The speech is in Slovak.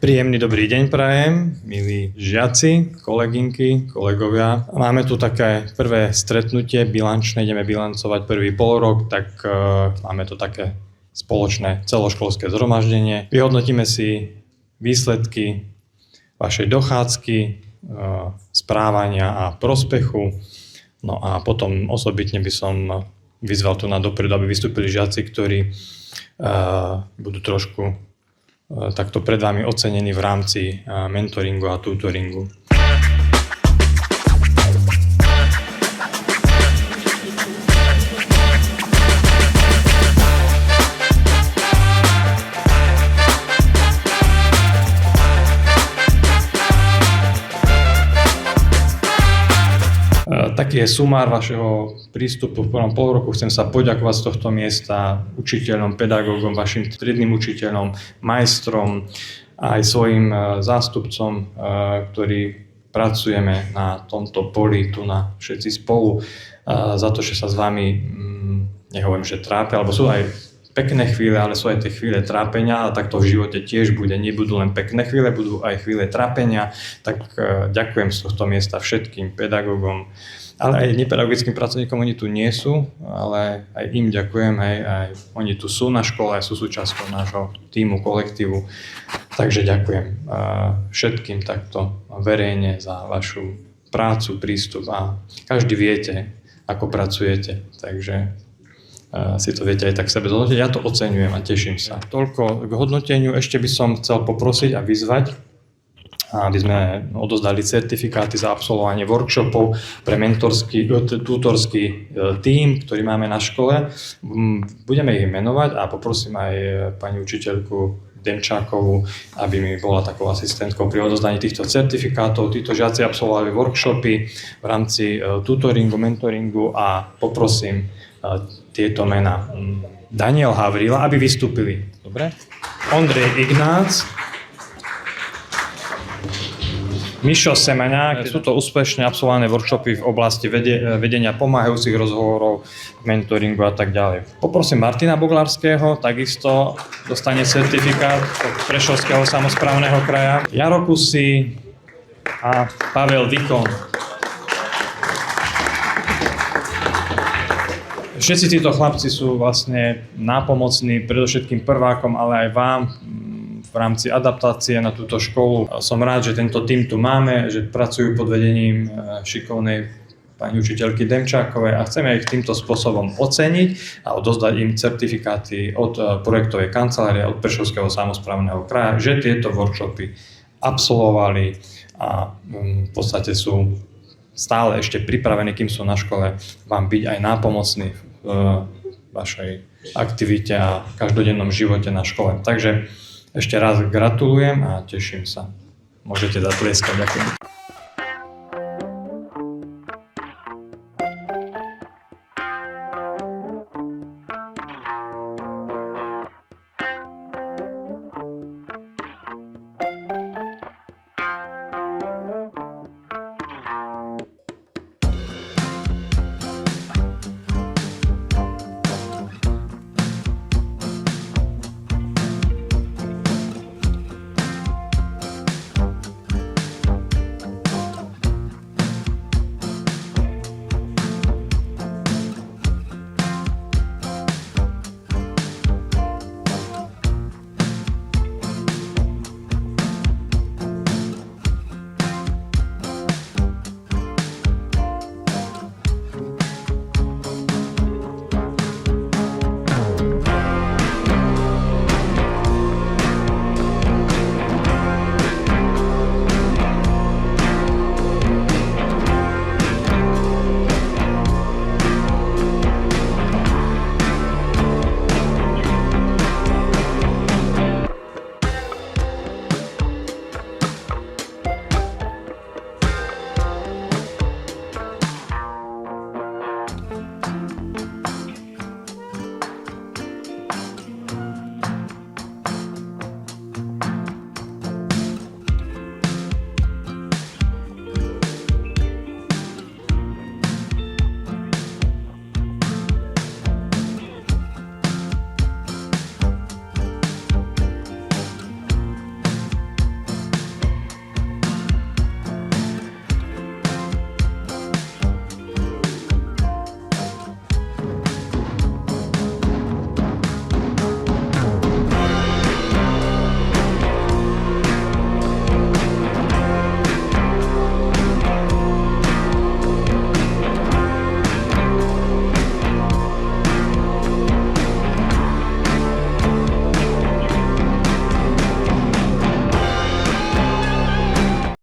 Príjemný dobrý deň prajem, milí žiaci, kolegynky, kolegovia. Máme tu také prvé stretnutie bilančné, ideme bilancovať prvý polrok, tak máme tu také spoločné celoškolské zhromaždenie. Vyhodnotíme si výsledky vašej dochádzky, správania a prospechu. No a potom osobitne by som vyzval tu na dopredu, aby vystúpili žiaci, ktorí budú trošku takto pred vami ocenení v rámci mentoringu a tutoringu. Taký je sumár vašeho prístupu v prvom polroku. Chcem sa poďakovať z tohto miesta učiteľom, pedagógom, vašim triednym učiteľom, majstrom a aj svojim zástupcom, ktorí pracujeme na tomto poli, tu na všetci spolu, za to, že sa s vami, nehovorím, že trápia, alebo sú aj pekné chvíle, ale sú aj tie chvíle trápenia a tak to v živote tiež bude. Nebudú len pekné chvíle, budú aj chvíle trápenia. Tak ďakujem z tohto miesta všetkým pedagógom, ale aj nepedagogickým pracovníkom. Oni tu nie sú, ale aj im ďakujem, aj oni tu sú na škole, sú súčasťou nášho tímu, kolektívu. Takže ďakujem všetkým takto verejne za vašu prácu, prístup a každý viete, ako pracujete. Takže si to viete aj tak sebe zhodnotiť. Ja to oceňujem a teším sa. Toľko k hodnoteniu. Ešte by som chcel poprosiť a vyzvať, aby sme odozdali certifikáty za absolvovanie workshopov pre mentorský, tutorský tím, ktorý máme na škole. Budeme ich menovať a poprosím aj pani učiteľku Demčákovú, aby mi bola takou asistentkou pri odozdaní týchto certifikátov. Títo žiaci absolvovali workshopy v rámci tutoringu, mentoringu a poprosím tieto mená. Daniel Havrila, aby vystúpili. Dobre? Ondrej Ignác, Mišo Semeňák. Sú to úspešne absolvované workshopy v oblasti vedenia pomáhajúcich rozhovorov, mentoringu a tak ďalej. Poprosím Martina Boglárskeho, takisto dostane certifikát od Prešovského samosprávneho kraja. Jaro Kusy a Pavel Vikon. Všetci títo chlapci sú vlastne nápomocní predovšetkým prvákom, ale aj vám v rámci adaptácie na túto školu. Som rád, že tento tím tu máme, že pracujú pod vedením šikovnej pani učiteľky Demčákovej a chceme ich týmto spôsobom oceniť a odozdať im certifikáty od projektovej kancelárie, od Prešovského samosprávneho kraja, že tieto workshopy absolvovali a v podstate sú stále ešte pripravení, kým sú na škole, vám byť aj nápomocní v vašej aktivite a každodennom živote na škole. Takže ešte raz gratulujem a teším sa. Môžete zatleskať. Ďakujem.